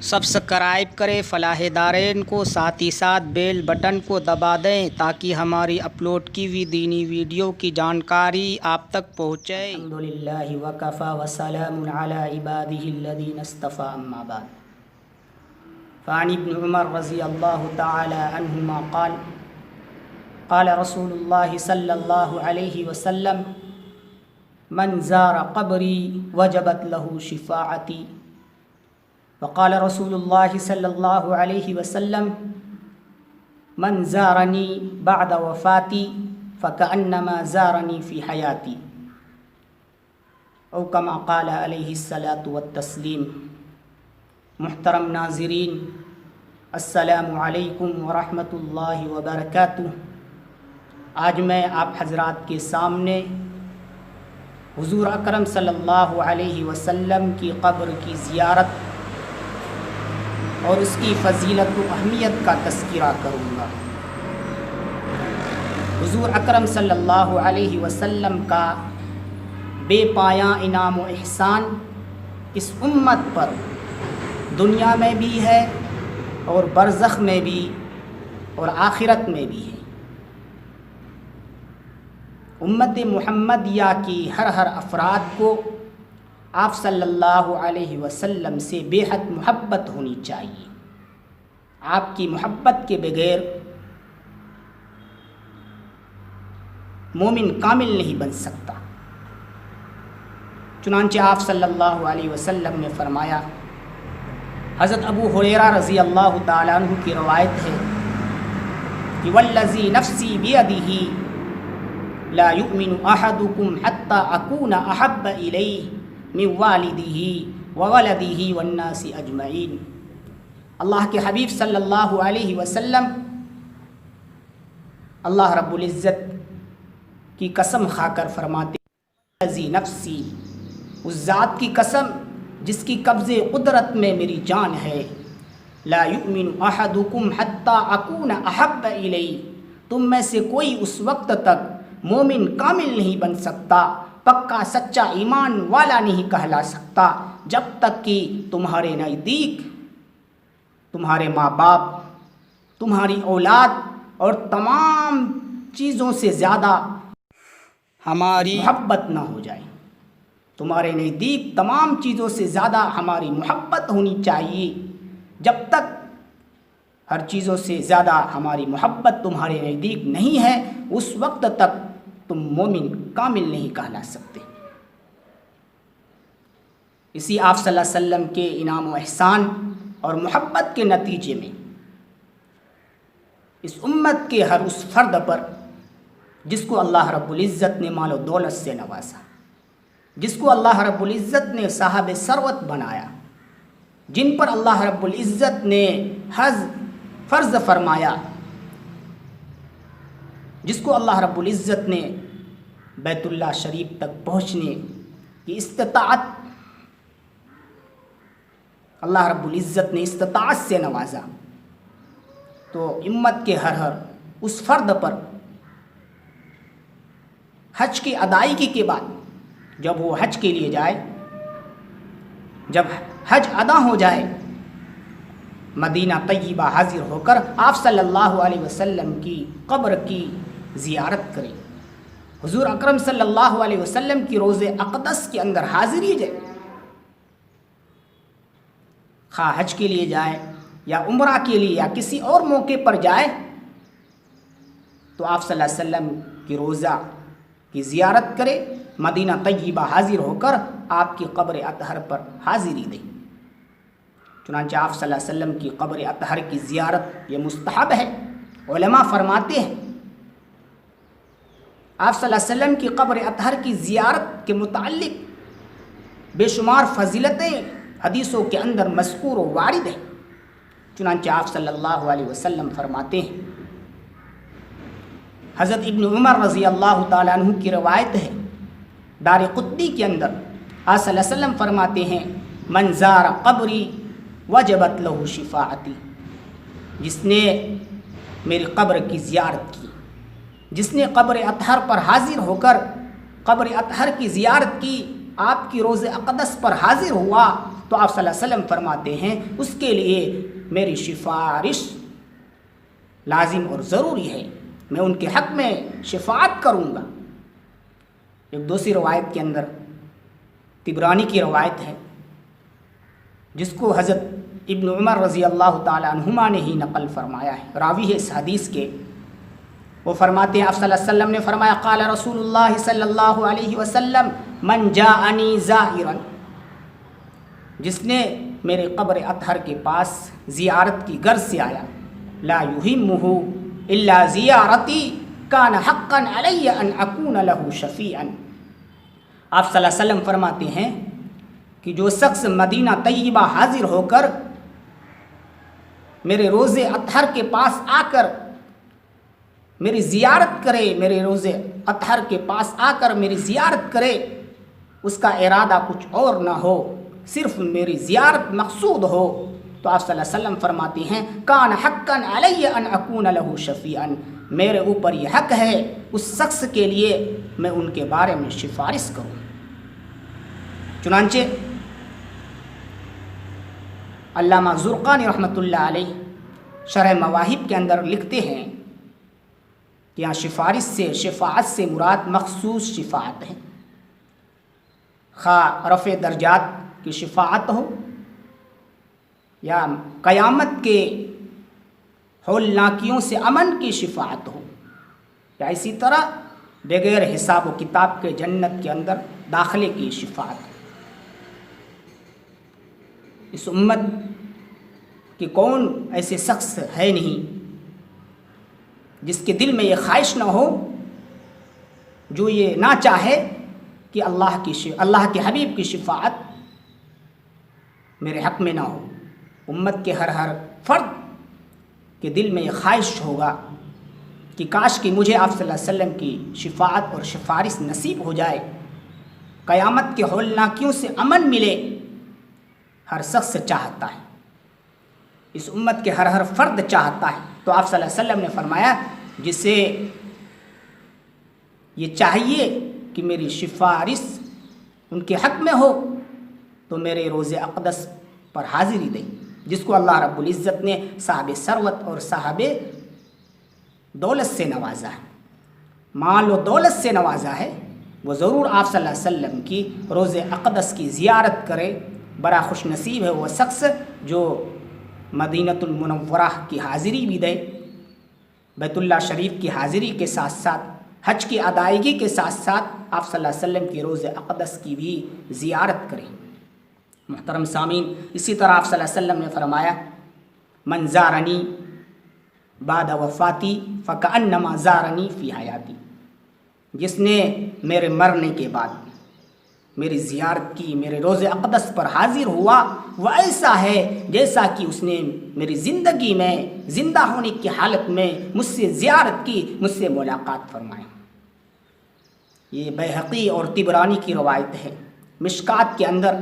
Subscribe کریں فلاح دارین کو، ساتھ ہی ساتھ بیل بٹن کو دبا دیں تاکہ ہماری اپلوڈ کی ہوئی دینی ویڈیو کی جانکاری آپ تک پہنچے۔ الحمدللہ وکفی وسلام علی عبادہ الذین اصطفی، اما بعد، فعن ابن عمر رضی اللہ تعالی عنہما قال قال رسول اللہ صلی اللہ علیہ وسلم من زار قبری وجبت له شفاعتی، وقال رسول اللہ صلی اللہ علیہ وسلم من زارنی بعد وفاتی فکأنما زارنی فی حیاتی، او کما قال علیہ الصلاۃ والتسلیم۔ محترم ناظرین، السلام علیکم ورحمۃ اللہ وبرکاتہ۔ آج میں آپ حضرات کے سامنے حضور اکرم صلی اللہ علیہ وسلم کی قبر کی زیارت اور اس کی فضیلت و اہمیت کا تذکرہ کروں گا۔ حضور اکرم صلی اللہ علیہ وسلم کا بے پایاں انعام و احسان اس امت پر دنیا میں بھی ہے اور برزخ میں بھی اور آخرت میں بھی ہے۔ امت محمدیہ کی ہر افراد کو آپ صلی اللہ علیہ وسلم سے بے حد محبت ہونی چاہیے۔ آپ کی محبت کے بغیر مومن کامل نہیں بن سکتا۔ چنانچہ آپ صلی اللہ علیہ وسلم نے فرمایا، حضرت ابو ہریرہ رضی اللہ تعالیٰ عنہ کی روایت ہے کہ والذی نفسی بیدہ لا یؤمن احدکم حتی اکون احب الیہ من والدہ وولدہ والناس اجمعین۔ اللہ کے حبیب صلی اللہ علیہ وسلم اللہ رب العزت کی قسم کھا کر فرماتے ہیں، الذی نفسی، اس ذات کی قسم جس کی قبض قدرت میں میری جان ہے، لا یؤمن احدکم حتی اکون احب الیہ، تم میں سے کوئی اس وقت تک مومن کامل نہیں بن سکتا، پکا سچا ایمان والا نہیں کہلا سکتا، جب تک کہ تمہارے نزدیک تمہارے ماں باپ، تمہاری اولاد اور تمام چیزوں سے زیادہ ہماری محبت نہ ہو جائے۔ تمہارے نزدیک تمام چیزوں سے زیادہ ہماری محبت ہونی چاہیے۔ جب تک ہر چیزوں سے زیادہ ہماری محبت تمہارے نزدیک نہیں ہے، اس وقت تک تم مومن کامل نہیں کہلا سکتے۔ اسی آپ صلی اللہ علیہ وسلم کے انعام و احسان اور محبت کے نتیجے میں اس امت کے ہر اس فرد پر جس کو اللہ رب العزت نے مال و دولت سے نوازا، جس کو اللہ رب العزت نے صاحب ثروت بنایا، جن پر اللہ رب العزت نے حج فرض فرمایا، جس کو اللہ رب العزت نے بیت اللہ شریف تک پہنچنے کی استطاعت، اللہ رب العزت نے استطاعت سے نوازا، تو امت کے ہر اس فرد پر حج کی ادائیگی کے بعد جب وہ حج کے لیے جائے، جب حج ادا ہو جائے، مدینہ طیبہ حاضر ہو کر آپ صلی اللہ علیہ وسلم کی قبر کی زیارت کرے، حضور اکرم صلی اللہ علیہ وسلم کی روضہ اقدس کے اندر حاضری دے، خواہ حج کے لیے جائے یا عمرہ کے لیے یا کسی اور موقع پر جائے، تو آپ صلی اللہ علیہ وسلم کی روضہ کی زیارت کرے، مدینہ طیبہ حاضر ہو کر آپ کی قبر اطہر پر حاضری دے۔ چنانچہ آپ صلی اللہ علیہ وسلم کی قبر اطہر کی زیارت یہ مستحب ہے۔ علماء فرماتے ہیں آپ صلی اللہ علیہ وسلم کی قبر اطہر کی زیارت کے متعلق بے شمار فضیلتیں حدیثوں کے اندر مذکور و وارد ہیں۔ چنانچہ آپ صلی اللہ علیہ وسلم فرماتے ہیں، حضرت ابن عمر رضی اللہ تعالیٰ عنہ کی روایت ہے، دار قطبی کے اندر آپ صلی اللہ علیہ وسلم فرماتے ہیں، من زار قبری وجبت له شفاعتی، جس نے میری قبر کی زیارت کی، جس نے قبر اطہر پر حاضر ہو کر قبر اطہر کی زیارت کی، آپ کی روضہ اقدس پر حاضر ہوا، تو آپ صلی اللہ علیہ وسلم فرماتے ہیں اس کے لیے میری سفارش لازم اور ضروری ہے، میں ان کے حق میں شفاعت کروں گا۔ ایک دوسری روایت کے اندر طبرانی کی روایت ہے جس کو حضرت ابن عمر رضی اللہ تعالی عنہما نے ہی نقل فرمایا ہے، راوی ہے اس حدیث کے۔ وہ فرماتے ہیں آپ صلی اللہ علیہ وسلم نے فرمایا قال رسول اللہ صلی اللہ علیہ وسلم من جاءنی زائرا، جس نے میرے قبر اطہر کے پاس زیارت کی غرض سے آیا، لا یہمہ الا زیارتی کان حقا علی ان اکون لہ شفیعا۔ آپ صلی اللہ علیہ وسلم فرماتے ہیں کہ جو شخص مدینہ طیبہ حاضر ہو کر میرے روزے اطہر کے پاس آ کر میری زیارت کرے، میرے روزے اطہر کے پاس آ کر میری زیارت کرے، اس کا ارادہ کچھ اور نہ ہو، صرف میری زیارت مقصود ہو، تو آپ صلی اللہ علیہ وسلم فرماتے ہیں کان حقا علی ان اکون لہ شفیعا، میرے اوپر یہ حق ہے اس شخص کے لیے میں ان کے بارے میں سفارش کروں۔ چنانچہ علامہ زرقانی رحمۃ اللہ علیہ شرح مواہب کے اندر لکھتے ہیں کہ یہاں شفاعت سے مراد مخصوص شفاعت ہے، خواہ رفع درجات کی شفاعت ہو یا قیامت کے ہولناکیوں سے امن کی شفاعت ہو، یا اسی طرح بغیر حساب و کتاب کے جنت کے اندر داخلے کی شفاعت ہو۔ اس امت کہ کون ایسے شخص ہے نہیں جس کے دل میں یہ خواہش نہ ہو، جو یہ نہ چاہے کہ اللہ کے حبیب کی شفاعت میرے حق میں نہ ہو۔ امت کے ہر فرد کے دل میں یہ خواہش ہوگا کہ کاش کہ مجھے آپ صلی اللہ علیہ وسلم کی شفاعت اور سفارش نصیب ہو جائے، قیامت کے ہولناکیوں سے امن ملے، ہر شخص چاہتا ہے، اس امت کے ہر فرد چاہتا ہے۔ تو آپ صلی اللہ علیہ وسلم نے فرمایا جسے یہ چاہیے کہ میری سفارش ان کے حق میں ہو تو میرے روز اقدس پر حاضری دے، جس کو اللہ رب العزت نے صاحب ثروت اور صاحب دولت سے نوازا ہے، مال و دولت سے نوازا ہے، وہ ضرور آپ صلی اللہ علیہ وسلم کی روز اقدس کی زیارت کرے۔ بڑا خوش نصیب ہے وہ شخص جو مدینۃ المنورہ کی حاضری بھی دے، بیت اللہ شریف کی حاضری کے ساتھ ساتھ حج کی ادائیگی کے ساتھ ساتھ آپ صلی اللہ علیہ وسلم کی روز اقدس کی بھی زیارت کریں۔ محترم سامعین، اسی طرح آپ صلی اللہ علیہ وسلم نے فرمایا من زارنی بعد وفاتی فکأنما زارنی فی حیاتی، جس نے میرے مرنے کے بعد میری زیارت کی، میرے روز اقدس پر حاضر ہوا، وہ ایسا ہے جیسا کہ اس نے میری زندگی میں زندہ ہونے کی حالت میں مجھ سے زیارت کی، مجھ سے ملاقات فرمائی۔ یہ بیہقی اور طبرانی کی روایت ہے۔ مشکات کے اندر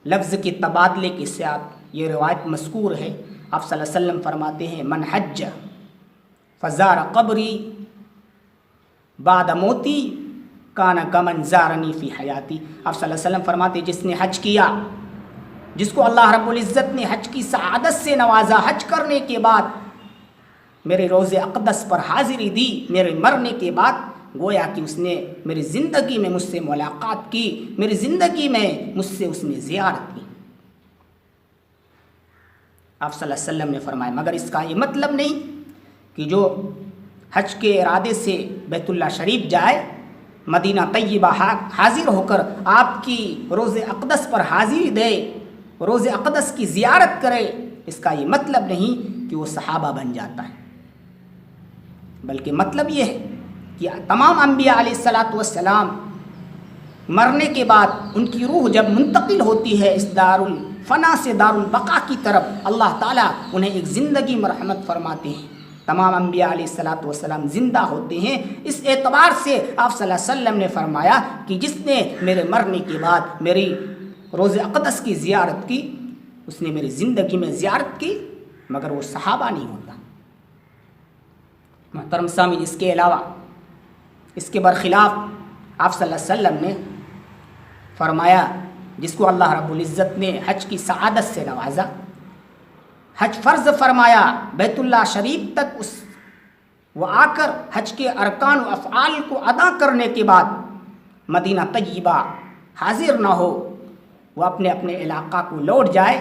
لفظ کے تبادلے کے ساتھ یہ روایت مذکور ہے۔ آپ صلی اللہ علیہ وسلم فرماتے ہیں من حج فزار قبری بعد موتی کانا کمن زارنی فی حیاتی۔ آپ صلی اللہ علیہ وسلم فرماتے ہیں جس نے حج کیا، جس کو اللہ رب العزت نے حج کی سعادت سے نوازا، حج کرنے کے بعد میرے روز اقدس پر حاضری دی میرے مرنے کے بعد، گویا کہ اس نے میری زندگی میں مجھ سے ملاقات کی، میری زندگی میں مجھ سے اس نے زیارت کی۔ آپ صلی اللہ علیہ وسلم نے فرمایا مگر اس کا یہ مطلب نہیں کہ جو حج کے ارادے سے بیت اللہ شریف جائے، مدینہ طیبہ حاضر ہو کر آپ کی روز اقدس پر حاضری دے، روز اقدس کی زیارت کرے، اس کا یہ مطلب نہیں کہ وہ صحابہ بن جاتا ہے، بلکہ مطلب یہ ہے کہ تمام انبیاء علیہ الصلاۃ والسلام مرنے کے بعد ان کی روح جب منتقل ہوتی ہے اس دار الفنا سے دار البقا کی طرف، اللہ تعالیٰ انہیں ایک زندگی مرحمت فرماتے ہیں۔ تمام انبیاء علیہ الصلاۃ والسلام زندہ ہوتے ہیں۔ اس اعتبار سے آپ صلی اللہ علیہ وسلم نے فرمایا کہ جس نے میرے مرنے کے بعد میری روز اقدس کی زیارت کی، اس نے میری زندگی میں زیارت کی، مگر وہ صحابہ نہیں ہوتا۔ محترم سامعین، اس کے علاوہ اس کے برخلاف آپ صلی اللہ علیہ وسلم نے فرمایا جس کو اللہ رب العزت نے حج کی سعادت سے نوازا، حج فرض فرمایا، بیت اللہ شریف تک وہ آ کر حج کے ارکان و افعال کو ادا کرنے کے بعد مدینہ طیبہ حاضر نہ ہو، وہ اپنے اپنے علاقہ کو لوٹ جائے،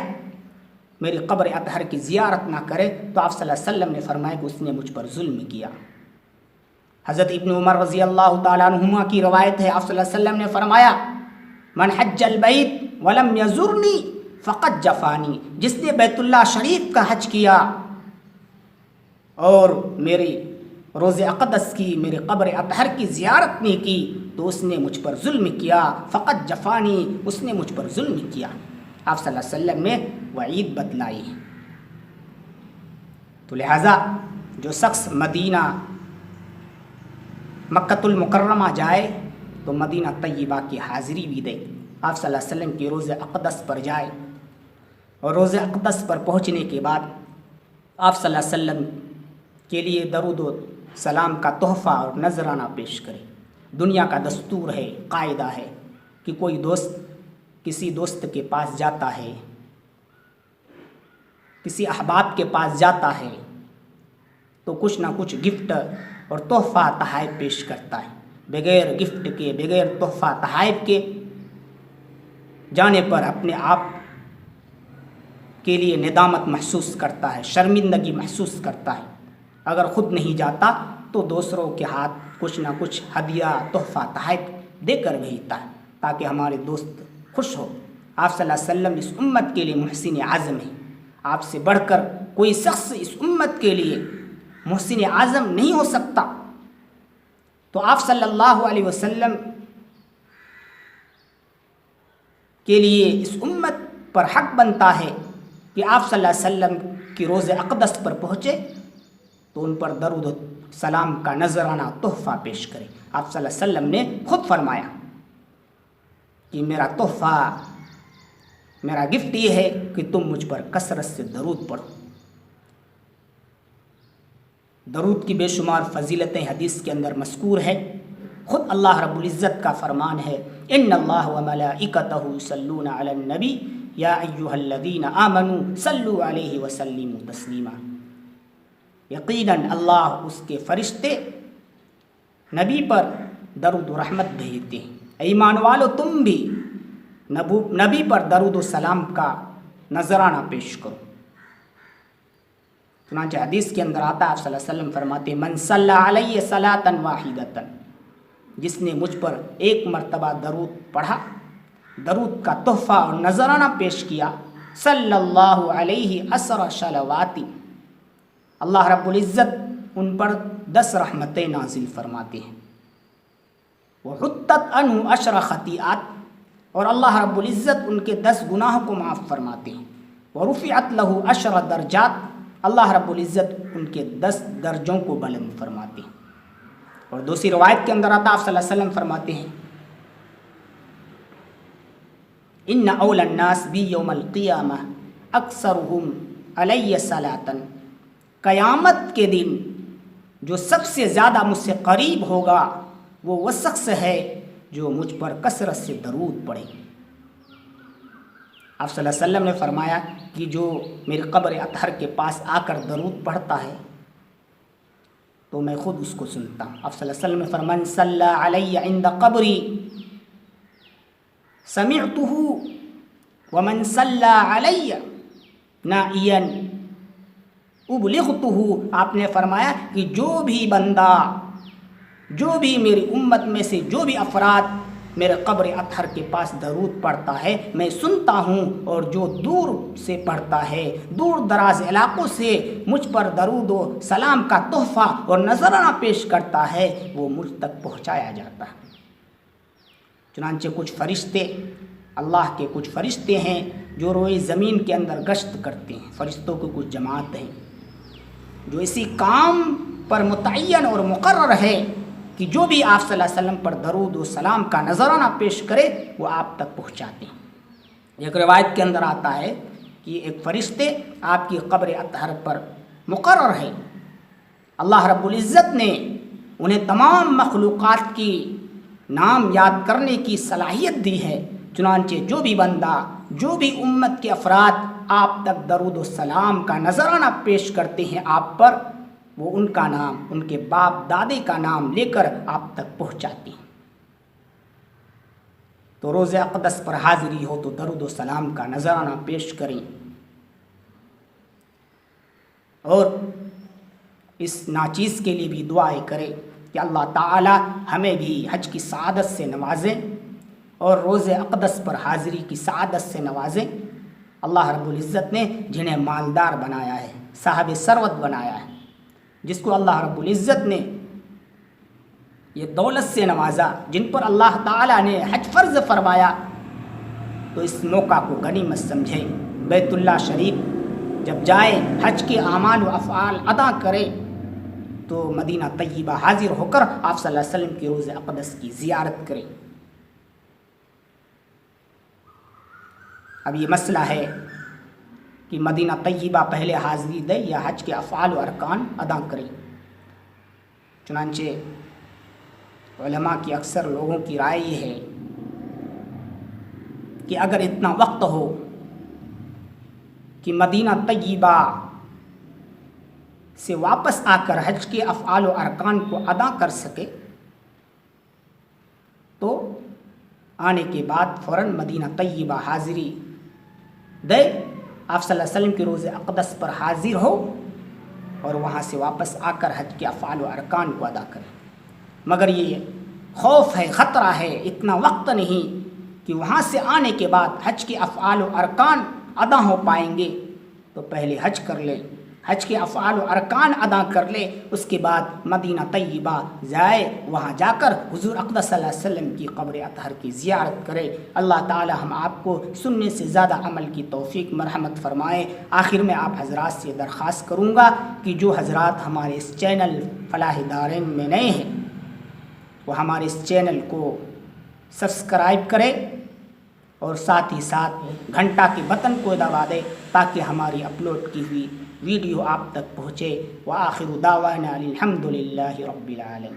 میری قبر اطہر کی زیارت نہ کرے، تو آپ صلی اللہ علیہ وسلم نے فرمایا کہ اس نے مجھ پر ظلم کیا۔ حضرت ابن عمر رضی اللہ تعالیٰ عنہما کی روایت ہے، آپ صلی اللہ علیہ وسلم نے فرمایا من حج البیت ولم یزرنی فقد جفانی، جس نے بیت اللہ شریف کا حج کیا اور میری روز اقدس کی، میرے قبر اطہر کی زیارت نہیں کی، تو اس نے مجھ پر ظلم کیا، فقط جفانی، اس نے مجھ پر ظلم کیا۔ آپ صلی اللہ علیہ وسلم نے وعید بتلائی ہے۔ تو لہٰذا جو شخص مدینہ مکۃ المکرمہ جائے تو مدینہ طیبہ کی حاضری بھی دے، آپ صلی اللہ علیہ وسلم کی روز اقدس پر جائے، اور روز اقدس پر پہنچنے کے بعد آپ صلی اللہ علیہ وسلم کے لیے درود و سلام کا تحفہ اور نذرانہ پیش کرے۔ دنیا کا دستور ہے، قاعدہ ہے کہ کوئی دوست کسی دوست کے پاس جاتا ہے، کسی احباب کے پاس جاتا ہے، تو کچھ نہ کچھ گفٹ اور تحفہ تحائف پیش کرتا ہے۔ بغیر گفٹ کے، بغیر تحفہ تحائف کے جانے پر اپنے آپ کے لیے ندامت محسوس کرتا ہے، شرمندگی محسوس کرتا ہے۔ اگر خود نہیں جاتا تو دوسروں کے ہاتھ کچھ نہ کچھ ہدیہ، تحفہ تحائف دے کر بھیجتا ہے تاکہ ہمارے دوست خوش ہو۔ آپ صلی اللہ علیہ وسلم اس امت کے لیے محسن اعظم ہیں، آپ سے بڑھ کر کوئی شخص اس امت کے لیے محسن اعظم نہیں ہو سکتا۔ تو آپ صلی اللہ علیہ وسلم کے لیے اس امت پر حق بنتا ہے کہ آپ صلی اللہ علیہ وسلم کی روز اقدس پر پہنچے تو ان پر درود و سلام کا نذرانہ تحفہ پیش کرے۔ آپ صلی اللہ علیہ وسلم نے خود فرمایا کہ میرا تحفہ، میرا گفٹ یہ ہے کہ تم مجھ پر کثرت سے درود پڑھو۔ درود کی بے شمار فضیلتیں حدیث کے اندر مذکور ہے۔ خود اللہ رب العزت کا فرمان ہے ان اللہ وملائکتہ یصلون علی النبی یا ایھا الذین آمنوا صلوا علیہ وسلموا تسلیما، یقیناً اللہ اس کے فرشتے نبی پر درود و رحمت بھیجتے ہیں۔ ایمان والو تم بھی نبی پر درود و سلام کا نذرانہ پیش کرو۔ چنانچہ حدیث کے اندر آتا ہے، آپ صلی اللہ علیہ وسلم فرماتے ہیں من صلی علیہ صلاۃ واحدۃ، جس نے مجھ پر ایک مرتبہ درود پڑھا، درود کا تحفہ اور نذرانہ پیش کیا، صلی اللہ علیہ عشر صلوات، اللہ رب العزت ان پر 10 رحمتیں نازل فرماتے ہیں۔ وحطت عنہ 10 خطیئات، اور اللہ رب العزت ان کے 10 گناہوں کو معاف فرماتے ہیں۔ ورفعت لہ 10 درجات، اللہ رب العزت ان کے 10 درجوں کو بلند فرماتے ہیں۔ اور دوسری روایت کے اندر آتا، آپ صلی اللہ علیہ وسلم فرماتے ہیں ان اول الناس بی یوم القیامہ اکثرہم علی صلاۃ، قیامت کے دن جو سب سے زیادہ مجھ سے قریب ہوگا وہ شخص ہے جو مجھ پر کثرت سے درود پڑھے۔ آپ صلی اللہ علیہ وسلم نے فرمایا کہ جو میرے قبر اطہر کے پاس آ کر درود پڑھتا ہے تو میں خود اس کو سنتا ہوں۔ آپ صلی اللہ علیہ وسلم نے فرمایا من صلی علی عند قبری سمعتہ ومن صلی علی نائیا ابلغتہ، آپ نے فرمایا کہ جو بھی بندہ، جو بھی میری امت میں سے جو بھی افراد میرے قبر اطہر کے پاس درود پڑھتا ہے میں سنتا ہوں، اور جو دور سے پڑھتا ہے، دور دراز علاقوں سے مجھ پر درود و سلام کا تحفہ اور نذرانہ پیش کرتا ہے وہ مجھ تک پہنچایا جاتا ہے۔ چنانچہ کچھ فرشتے، اللہ کے کچھ فرشتے ہیں جو روئے زمین کے اندر گشت کرتے ہیں، فرشتوں کی کچھ جماعت ہیں جو اسی کام پر متعین اور مقرر ہے کہ جو بھی آپ صلی اللہ علیہ وسلم پر درود و سلام کا نذرانہ پیش کرے وہ آپ تک پہنچاتے ہیں۔ ایک روایت کے اندر آتا ہے کہ ایک فرشتے آپ کی قبر اطہر پر مقرر ہے، اللہ رب العزت نے انہیں تمام مخلوقات کی نام یاد کرنے کی صلاحیت دی ہے، چنانچہ جو بھی بندہ، جو بھی امت کے افراد آپ تک درود و سلام کا نذرانہ پیش کرتے ہیں آپ پر، وہ ان کا نام، ان کے باپ دادے کا نام لے کر آپ تک پہنچاتے ہیں۔ تو روز اقدس پر حاضری ہو تو درود و سلام کا نذرانہ پیش کریں، اور اس ناچیز کے لیے بھی دعائیں کریں کہ اللہ تعالی ہمیں بھی حج کی سعادت سے نوازیں اور روز اقدس پر حاضری کی سعادت سے نوازیں۔ اللہ رب العزت نے جنہیں مالدار بنایا ہے، صاحب ثروت بنایا ہے، جس کو اللہ رب العزت نے یہ دولت سے نوازا، جن پر اللہ تعالیٰ نے حج فرض فرمایا، تو اس موقع کو غنیمت سمجھے، بیت اللہ شریف جب جائیں، حج کے اعمال و افعال ادا کرے تو مدینہ طیبہ حاضر ہو کر آپ صلی اللہ علیہ وسلم کی روز اقدس کی زیارت کریں۔ اب یہ مسئلہ ہے کہ مدینہ طیبہ پہلے حاضری دے یا حج کے افعال و ارکان ادا کریں۔ چنانچہ علماء کی اکثر لوگوں کی رائے یہ ہے کہ اگر اتنا وقت ہو کہ مدینہ طیبہ سے واپس آ کر حج کے افعال و ارکان کو ادا کر سکے تو آنے کے بعد فوراً مدینہ طیبہ حاضری دے، آپ صلی اللہ علیہ وسلم کے روز اقدس پر حاضر ہو اور وہاں سے واپس آ کر حج کے افعال و ارکان کو ادا کرے۔ مگر یہ خوف ہے، خطرہ ہے، اتنا وقت نہیں کہ وہاں سے آنے کے بعد حج کے افعال و ارکان ادا ہو پائیں گے، تو پہلے حج کر لے، حج کے افعال و ارکان ادا کر لے، اس کے بعد مدینہ طیبہ جائے، وہاں جا کر حضور اقدس صلی اللہ علیہ وسلم کی قبر اطہر کی زیارت کرے۔ اللہ تعالی ہم آپ کو سننے سے زیادہ عمل کی توفیق مرحمت فرمائے۔ آخر میں آپ حضرات سے درخواست کروں گا کہ جو حضرات ہمارے اس چینل فلاح دارین میں نئے ہیں وہ ہمارے اس چینل کو سبسکرائب کرے اور ساتھ ہی ساتھ گھنٹہ کے بٹن کو دبا دے تاکہ ہماری اپلوڈ کی ہوئی ویڈیو آپ تک پہنچے۔ وآخر دعوانا الحمد للہ رب العالمین۔